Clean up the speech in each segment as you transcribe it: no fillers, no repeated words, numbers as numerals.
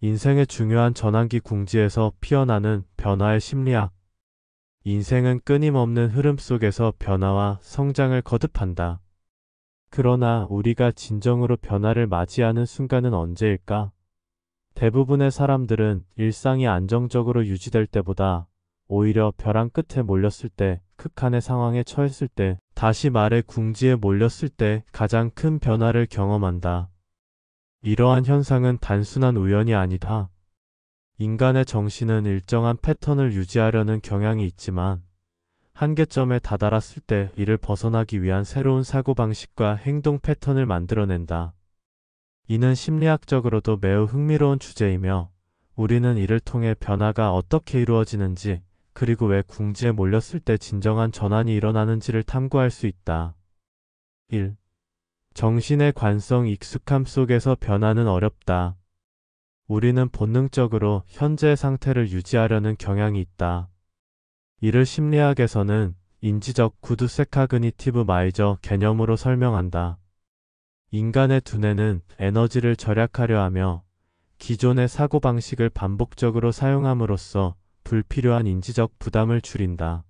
인생의 중요한 전환기 궁지에서 피어나는 변화의 심리학. 인생은 끊임없는 흐름 속에서 변화와 성장을 거듭한다. 그러나 우리가 진정으로 변화를 맞이하는 순간은 언제일까? 대부분의 사람들은 일상이 안정적으로 유지될 때보다 오히려 벼랑 끝에 몰렸을 때, 극한의 상황에 처했을 때, 다시 말해 궁지에 몰렸을 때 가장 큰 변화를 경험한다. 이러한 현상은 단순한 우연이 아니다. 인간의 정신은 일정한 패턴을 유지하려는 경향이 있지만 한계점에 다다랐을 때 이를 벗어나기 위한 새로운 사고방식과 행동 패턴을 만들어낸다. 이는 심리학적으로도 매우 흥미로운 주제이며 우리는 이를 통해 변화가 어떻게 이루어지는지 그리고 왜 궁지에 몰렸을 때 진정한 전환이 일어나는지를 탐구할 수 있다. 1. 정신의 관성 익숙함 속에서 변화는 어렵다. 우리는 본능적으로 현재의 상태를 유지하려는 경향이 있다. 이를 심리학에서는 인지적 구두쇠카그니티브 마이저 개념으로 설명한다. 인간의 두뇌는 에너지를 절약하려 하며 기존의 사고방식을 반복적으로 사용함으로써 불필요한 인지적 부담을 줄인다.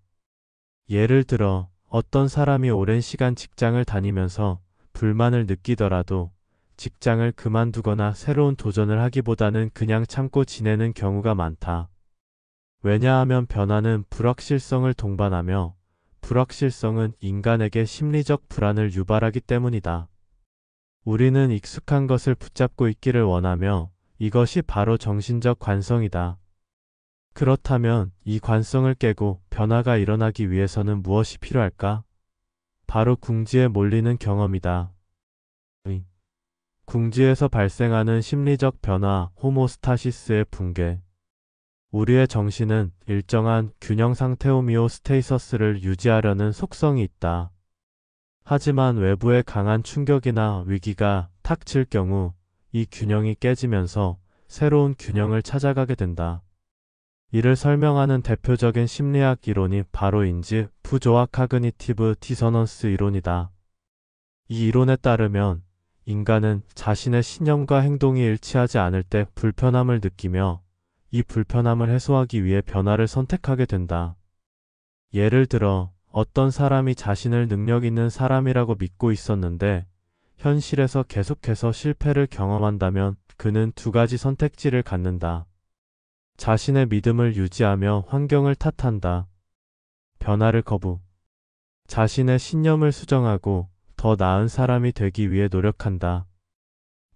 예를 들어 어떤 사람이 오랜 시간 직장을 다니면서 불만을 느끼더라도 직장을 그만두거나 새로운 도전을 하기보다는 그냥 참고 지내는 경우가 많다. 왜냐하면 변화는 불확실성을 동반하며 불확실성은 인간에게 심리적 불안을 유발하기 때문이다. 우리는 익숙한 것을 붙잡고 있기를 원하며 이것이 바로 정신적 관성이다. 그렇다면 이 관성을 깨고 변화가 일어나기 위해서는 무엇이 필요할까? 바로 궁지에 몰리는 경험이다. 궁지에서 발생하는 심리적 변화, 호모스타시스의 붕괴. 우리의 정신은 일정한 균형 상태 호미오스테이서스를 유지하려는 속성이 있다. 하지만 외부의 강한 충격이나 위기가 닥칠 경우 이 균형이 깨지면서 새로운 균형을 찾아가게 된다. 이를 설명하는 대표적인 심리학 이론이 바로 인지 부조화 카그니티브 디서넌스 이론이다. 이 이론에 따르면 인간은 자신의 신념과 행동이 일치하지 않을 때 불편함을 느끼며 이 불편함을 해소하기 위해 변화를 선택하게 된다. 예를 들어 어떤 사람이 자신을 능력 있는 사람이라고 믿고 있었는데 현실에서 계속해서 실패를 경험한다면 그는 두 가지 선택지를 갖는다. 자신의 믿음을 유지하며 환경을 탓한다. 변화를 거부. 자신의 신념을 수정하고 더 나은 사람이 되기 위해 노력한다.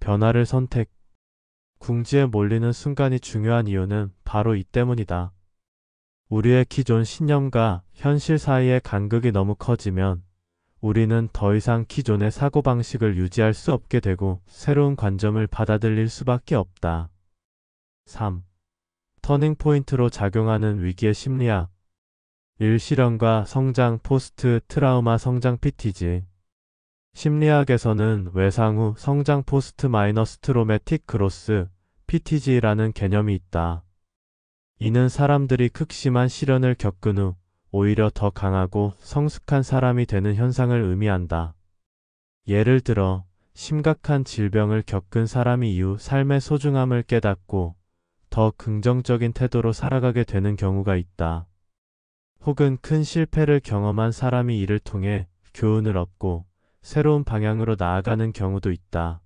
변화를 선택. 궁지에 몰리는 순간이 중요한 이유는 바로 이 때문이다. 우리의 기존 신념과 현실 사이의 간극이 너무 커지면 우리는 더 이상 기존의 사고방식을 유지할 수 없게 되고 새로운 관점을 받아들일 수밖에 없다. 3. 터닝포인트로 작용하는 위기의 심리학. 일실현과 성장 포스트 트라우마 성장 PTG. 심리학에서는 외상 후 성장 포스트 마이너스 트로매틱 그로스 PTG라는 개념이 있다. 이는 사람들이 극심한 시련을 겪은 후 오히려 더 강하고 성숙한 사람이 되는 현상을 의미한다. 예를 들어 심각한 질병을 겪은 사람이 이후 삶의 소중함을 깨닫고 더 긍정적인 태도로 살아가게 되는 경우가 있다. 혹은 큰 실패를 경험한 사람이 이를 통해 교훈을 얻고 새로운 방향으로 나아가는 경우도 있다.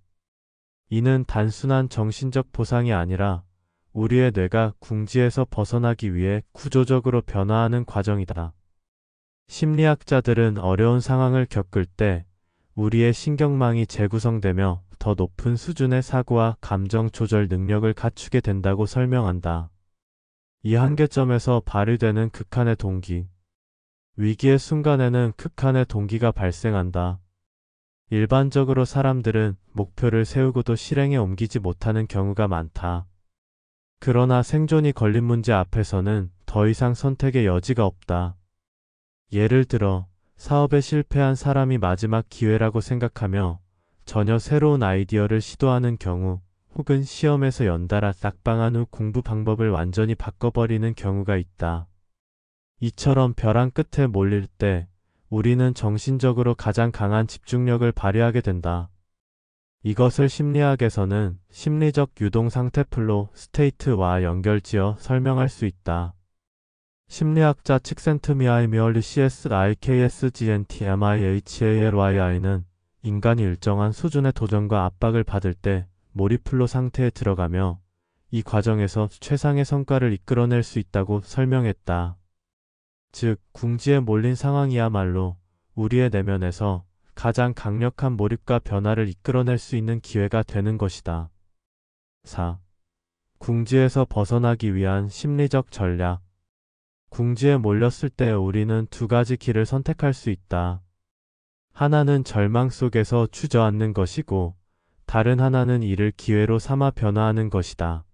이는 단순한 정신적 보상이 아니라 우리의 뇌가 궁지에서 벗어나기 위해 구조적으로 변화하는 과정이다. 심리학자들은 어려운 상황을 겪을 때 우리의 신경망이 재구성되며 더 높은 수준의 사고와 감정 조절 능력을 갖추게 된다고 설명한다. 이 한계점에서 발휘되는 극한의 동기. 위기의 순간에는 극한의 동기가 발생한다. 일반적으로 사람들은 목표를 세우고도 실행에 옮기지 못하는 경우가 많다. 그러나 생존이 걸린 문제 앞에서는 더 이상 선택의 여지가 없다. 예를 들어 사업에 실패한 사람이 마지막 기회라고 생각하며 전혀 새로운 아이디어를 시도하는 경우 혹은 시험에서 연달아 낙방한 후 공부 방법을 완전히 바꿔버리는 경우가 있다. 이처럼 벼랑 끝에 몰릴 때 우리는 정신적으로 가장 강한 집중력을 발휘하게 된다. 이것을 심리학에서는 심리적 유동 상태 플로 스테이트와 연결지어 설명할 수 있다. 심리학자 칙센트미하이미얼리 CSIKSGNTMIHALYI는 인간이 일정한 수준의 도전과 압박을 받을 때 몰입플로 상태에 들어가며 이 과정에서 최상의 성과를 이끌어낼 수 있다고 설명했다. 즉, 궁지에 몰린 상황이야말로 우리의 내면에서 가장 강력한 몰입과 변화를 이끌어낼 수 있는 기회가 되는 것이다. 4. 궁지에서 벗어나기 위한 심리적 전략. 궁지에 몰렸을 때 우리는 두 가지 길을 선택할 수 있다. 하나는 절망 속에서 주저앉는 것이고, 다른 하나는 이를 기회로 삼아 변화하는 것이다.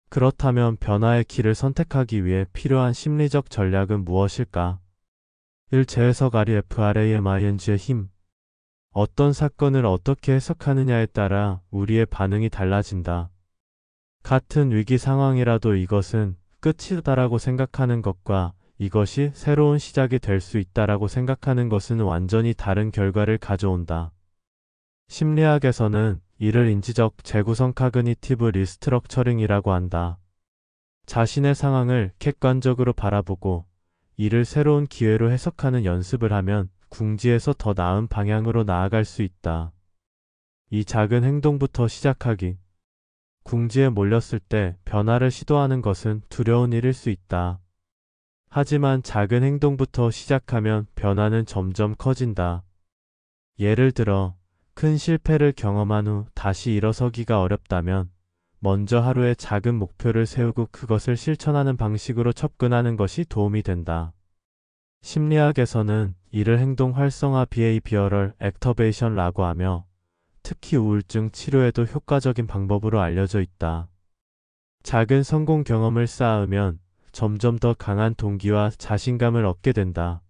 그렇다면 변화의 길을 선택하기 위해 필요한 심리적 전략은 무엇일까? 1. 재해석 REFRAMING의 힘. 어떤 사건을 어떻게 해석하느냐에 따라 우리의 반응이 달라진다. 같은 위기 상황이라도 이것은 끝이다라고 생각하는 것과 이것이 새로운 시작이 될 수 있다라고 생각하는 것은 완전히 다른 결과를 가져온다. 심리학에서는 이를 인지적 재구성 카그니티브 리스트럭처링이라고 한다. 자신의 상황을 객관적으로 바라보고 이를 새로운 기회로 해석하는 연습을 하면 궁지에서 더 나은 방향으로 나아갈 수 있다. 이 작은 행동부터 시작하기. 궁지에 몰렸을 때 변화를 시도하는 것은 두려운 일일 수 있다. 하지만 작은 행동부터 시작하면 변화는 점점 커진다. 예를 들어, 큰 실패를 경험한 후 다시 일어서기가 어렵다면 먼저 하루에 작은 목표를 세우고 그것을 실천하는 방식으로 접근하는 것이 도움이 된다. 심리학에서는 이를 행동 활성화 Behavioral Activation라고 하며 특히 우울증 치료에도 효과적인 방법으로 알려져 있다. 작은 성공 경험을 쌓으면 점점 더 강한 동기와 자신감을 얻게 된다.